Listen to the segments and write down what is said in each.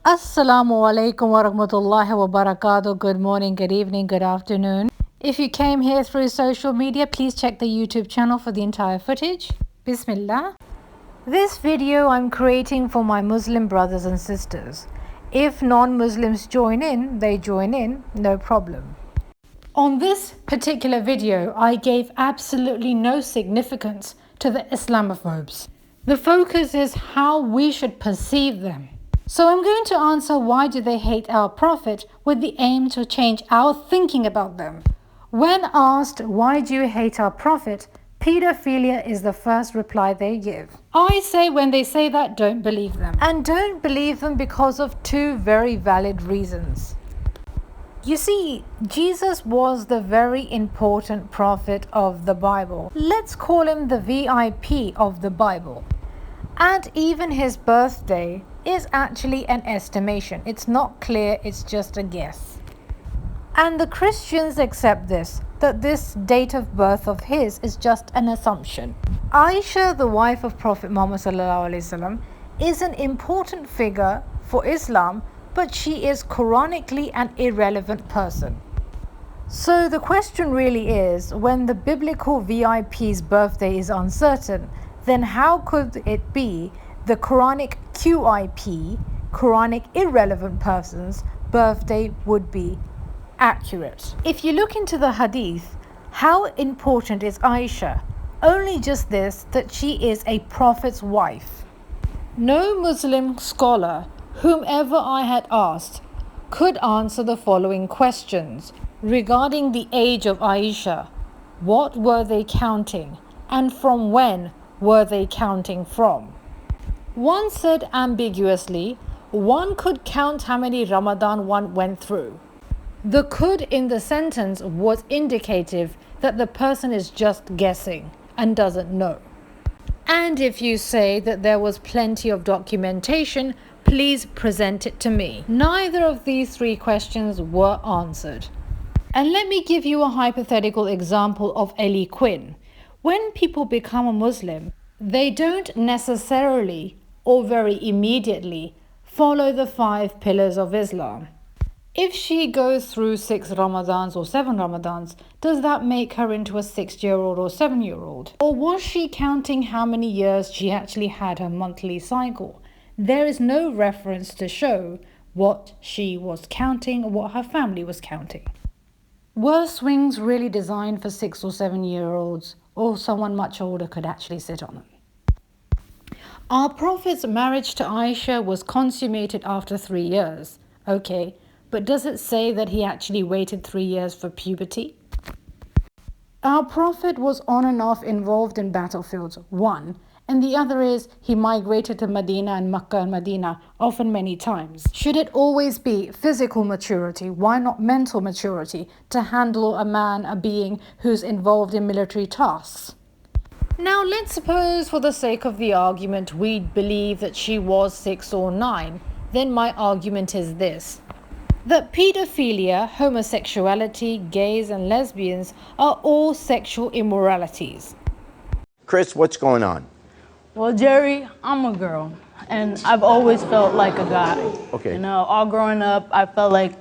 Assalamu alaikum wa rahmatullahi wa barakatuh. Good morning, good evening, good afternoon. If you came here through social media, please check the YouTube channel for the entire footage. Bismillah. This video I'm creating for my Muslim brothers and sisters. If non-Muslims join in, they join in, no problem. On this particular video, I gave absolutely no significance to the Islamophobes. The focus is how we should perceive them. So I'm going to answer why do they hate our Prophet with the aim to change our thinking about them. When asked why do you hate our Prophet, pedophilia is the first reply they give. I say when they say that, don't believe them. And don't believe them because of two very valid reasons. You see, Jesus was the very important prophet of the Bible. Let's call him the VIP of the Bible. And even his birthday is actually an estimation. It's not clear, it's just a guess. And the Christians accept this, that this date of birth of his is just an assumption. Aisha, the wife of Prophet Muhammad ﷺ, is an important figure for Islam, but she is Quranically an irrelevant person. So the question really is, when the biblical VIP's birthday is uncertain, then how could it be the Quranic QIP, Quranic irrelevant person's birthday would be accurate? If you look into the hadith, how important is Aisha? Only just this, that she is a prophet's wife. No Muslim scholar, whomever I had asked, could answer the following questions regarding the age of Aisha. What were they counting, and from when were they counting from? One said ambiguously, one could count how many Ramadan one went through. The could in the sentence was indicative that the person is just guessing and doesn't know. And if you say that there was plenty of documentation, please present it to me. Neither of these three questions were answered. And let me give you a hypothetical example of Ellie Quinn. When people become a Muslim, they don't necessarily or very immediately follow the 5 pillars of Islam. If she goes through 6 Ramadans or 7 Ramadans, does that make her into a 6-year-old or 7-year-old? Or was she counting how many years she actually had her monthly cycle? There is no reference to show what she was counting or what her family was counting. Were swings really designed for 6 or 7-year-olds, or someone much older could actually sit on them? Our Prophet's marriage to Aisha was consummated after 3 years. Okay, but does it say that he actually waited 3 years for puberty? Our Prophet was on and off involved in battlefields, one, and the other is he migrated to Medina and Makkah and Medina often many times. Should it always be physical maturity? Why not mental maturity to handle a man, a being who's involved in military tasks? Now let's suppose for the sake of the argument we believe that she was 6 or 9. Then my argument is this: that pedophilia, homosexuality, gays and lesbians are all sexual immoralities. Chris, what's going on? Well, Jerry, I'm a girl, and I've always felt like a guy. Okay. You know, all growing up, I felt like,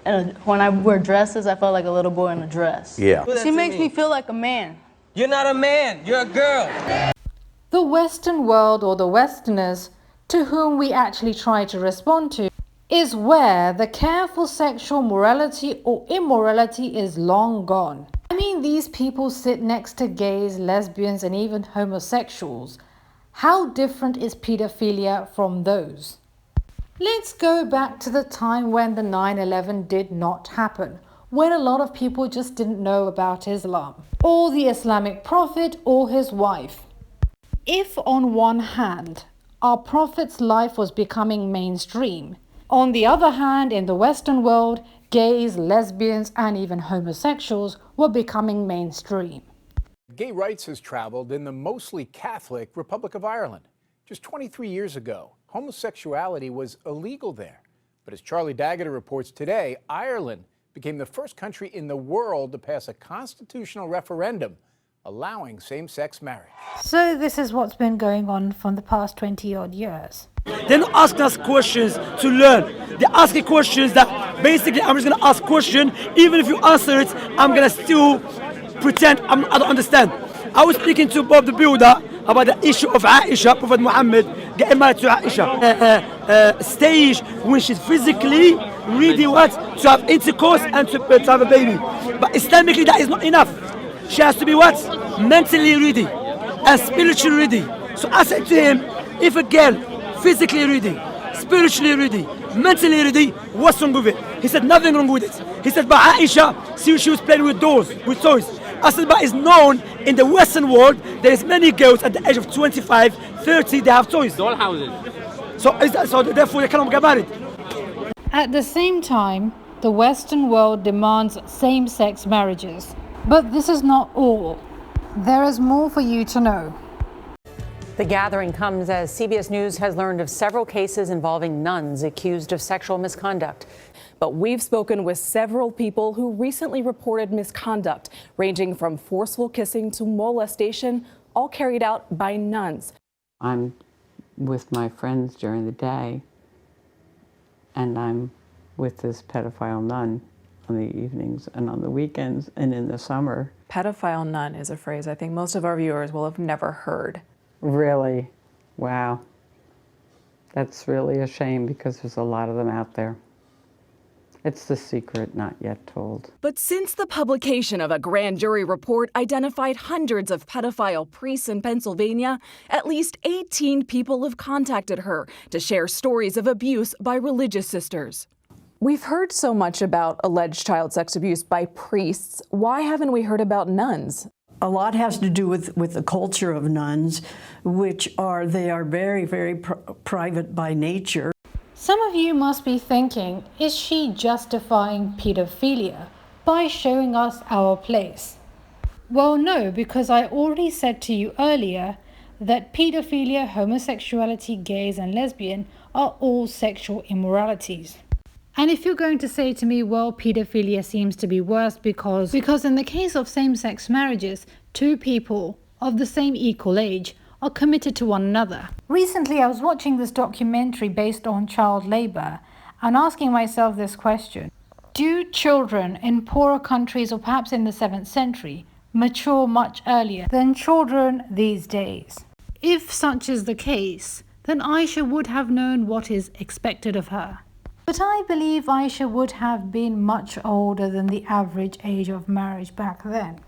when I wear dresses, I felt like a little boy in a dress. Yeah. She makes me feel like a man. You're not a man, you're a girl. The Western world, or the Westerners, to whom we actually try to respond to, is where the care for sexual morality or immorality is long gone. I mean, these people sit next to gays, lesbians, and even homosexuals. How different is pedophilia from those? Let's go back to the time when the 9/11 did not happen, when a lot of people just didn't know about Islam, or the Islamic prophet or his wife. If on one hand, our prophet's life was becoming mainstream, on the other hand, in the Western world, gays, lesbians, and even homosexuals were becoming mainstream. Gay rights has traveled in the mostly Catholic Republic of Ireland. Just 23 years ago, homosexuality was illegal there. But as Charlie Daggett reports today, Ireland became the first country in the world to pass a constitutional referendum allowing same-sex marriage. So this is what's been going on for the past 20-odd years. They're not asking us questions to learn. They're asking questions that basically I'm just going to ask question. Even if you answer it, I'm going to still pretend I don't understand. I was speaking to Bob the Builder about the issue of Aisha, Prophet Muhammad, getting married to Aisha. Stage when she's physically ready what? To have intercourse and to have a baby. But Islamically that is not enough. She has to be what? Mentally ready and spiritually ready. So I said to him, if a girl physically ready, spiritually ready, mentally ready, what's wrong with it? He said nothing wrong with it. He said, but Aisha, see she was playing with dolls, with toys. I said, but it's known in the Western world, there's many girls at the age of 25, 30, they have toys. Doll houses. So therefore they cannot get married. At the same time, the Western world demands same-sex marriages. But this is not all. There is more for you to know. The gathering comes as CBS News has learned of several cases involving nuns accused of sexual misconduct. But we've spoken with several people who recently reported misconduct, ranging from forceful kissing to molestation, all carried out by nuns. I'm with my friends during the day, and I'm with this pedophile nun on the evenings and on the weekends and in the summer. Pedophile nun is a phrase I think most of our viewers will have never heard. Really? Wow. That's really a shame because there's a lot of them out there. It's the secret not yet told. But since the publication of a grand jury report identified hundreds of pedophile priests in Pennsylvania, at least 18 people have contacted her to share stories of abuse by religious sisters. We've heard so much about alleged child sex abuse by priests. Why haven't we heard about nuns? A lot has to do with the culture of nuns, they are very, very private by nature. Some of you must be thinking, is she justifying pedophilia by showing us our place? Well, no, because I already said to you earlier that pedophilia, homosexuality, gays and lesbian are all sexual immoralities. And if you're going to say to me, well, pedophilia seems to be worse because in the case of same-sex marriages, two people of the same equal age are committed to one another. Recently, I was watching this documentary based on child labor and asking myself this question. Do children in poorer countries, or perhaps in the 7th century, mature much earlier than children these days? If such is the case, then Aisha would have known what is expected of her. But I believe Aisha would have been much older than the average age of marriage back then.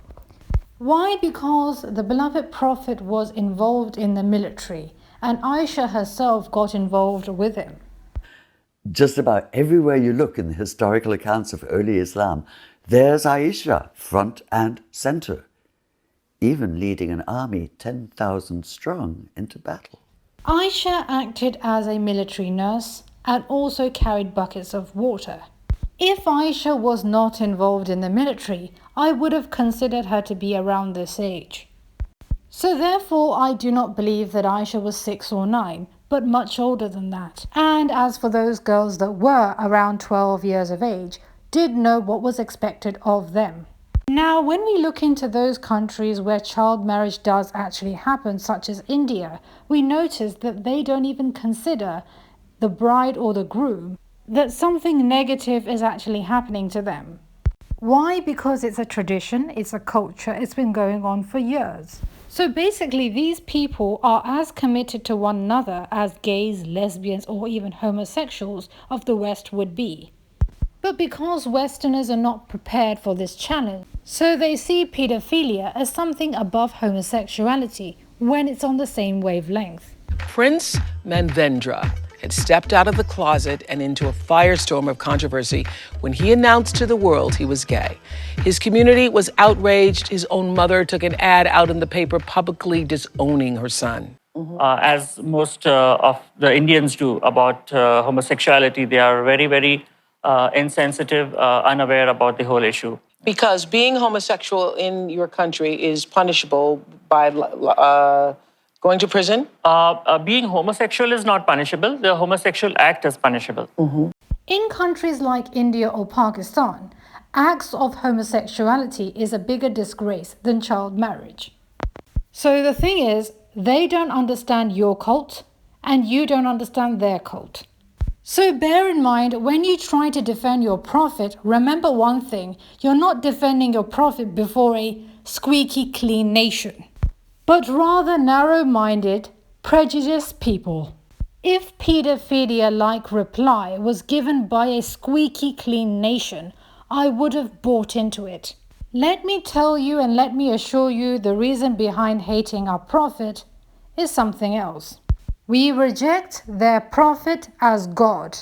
Why? Because the beloved Prophet was involved in the military and Aisha herself got involved with him. Just about everywhere you look in the historical accounts of early Islam, there's Aisha front and center, even leading an army 10,000 strong into battle. Aisha acted as a military nurse and also carried buckets of water. If Aisha was not involved in the military, I would have considered her to be around this age. So therefore, I do not believe that Aisha was 6 or 9, but much older than that. And as for those girls that were around 12 years of age, did know what was expected of them. Now, when we look into those countries where child marriage does actually happen, such as India, we notice that they don't even consider the bride or the groom, that something negative is actually happening to them. Why? Because it's a tradition, it's a culture, it's been going on for years. So basically, these people are as committed to one another as gays, lesbians, or even homosexuals of the West would be. But because Westerners are not prepared for this challenge, so they see pedophilia as something above homosexuality when it's on the same wavelength. Prince Manvendra had stepped out of the closet and into a firestorm of controversy when he announced to the world he was gay. His community was outraged. His own mother took an ad out in the paper publicly disowning her son. As most of the Indians do about homosexuality, they are very, very insensitive, unaware about the whole issue. Because being homosexual in your country is punishable by going to prison? Being homosexual is not punishable. The homosexual act is punishable. In countries like India or Pakistan, acts of homosexuality is a bigger disgrace than child marriage. So the thing is, they don't understand your cult and you don't understand their cult. So bear in mind, when you try to defend your prophet, remember one thing: you're not defending your prophet before a squeaky clean nation, but rather narrow-minded, prejudiced people. If pedophilia-like reply was given by a squeaky clean nation, I would have bought into it. Let me tell you and let me assure you, the reason behind hating our prophet is something else. We reject their prophet as God,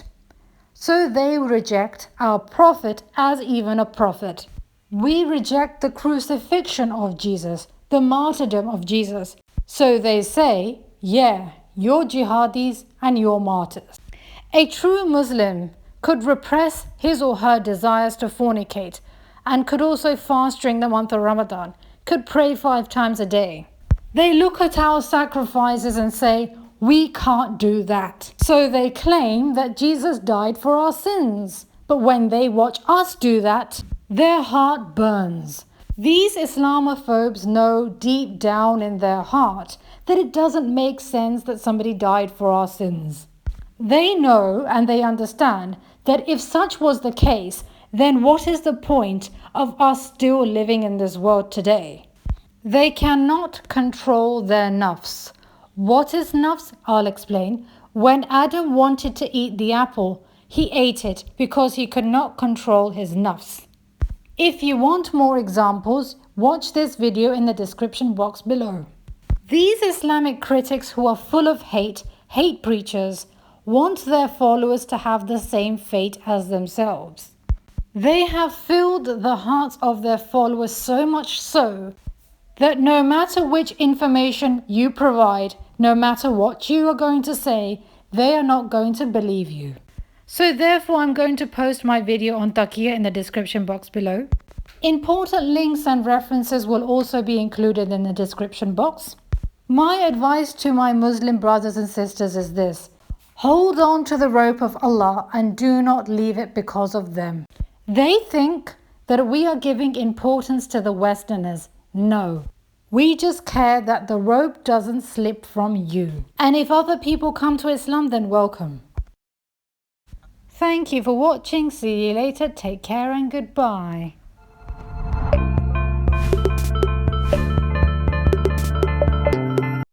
so they reject our prophet as even a prophet. We reject the crucifixion of Jesus, the martyrdom of Jesus, so they say, yeah, you're jihadis and you're martyrs. A true Muslim could repress his or her desires to fornicate and could also fast during the month of Ramadan, could pray 5 times a day. They look at our sacrifices and say, we can't do that. So they claim that Jesus died for our sins. But when they watch us do that, their heart burns. These Islamophobes know deep down in their heart that it doesn't make sense that somebody died for our sins. They know and they understand that if such was the case, then what is the point of us still living in this world today? They cannot control their nafs. What is nafs? I'll explain. When Adam wanted to eat the apple, he ate it because he could not control his nafs. If you want more examples, watch this video in the description box below. These Islamic critics who are full of hate preachers, want their followers to have the same fate as themselves. They have filled the hearts of their followers so much so that no matter which information you provide, no matter what you are going to say, they are not going to believe you. So therefore, I'm going to post my video on taqiyya in the description box below. Important links and references will also be included in the description box. My advice to my Muslim brothers and sisters is this: hold on to the rope of Allah and do not leave it because of them. They think that we are giving importance to the Westerners. No. We just care that the rope doesn't slip from you. And if other people come to Islam, then welcome. Thank you for watching. See you later. Take care and goodbye.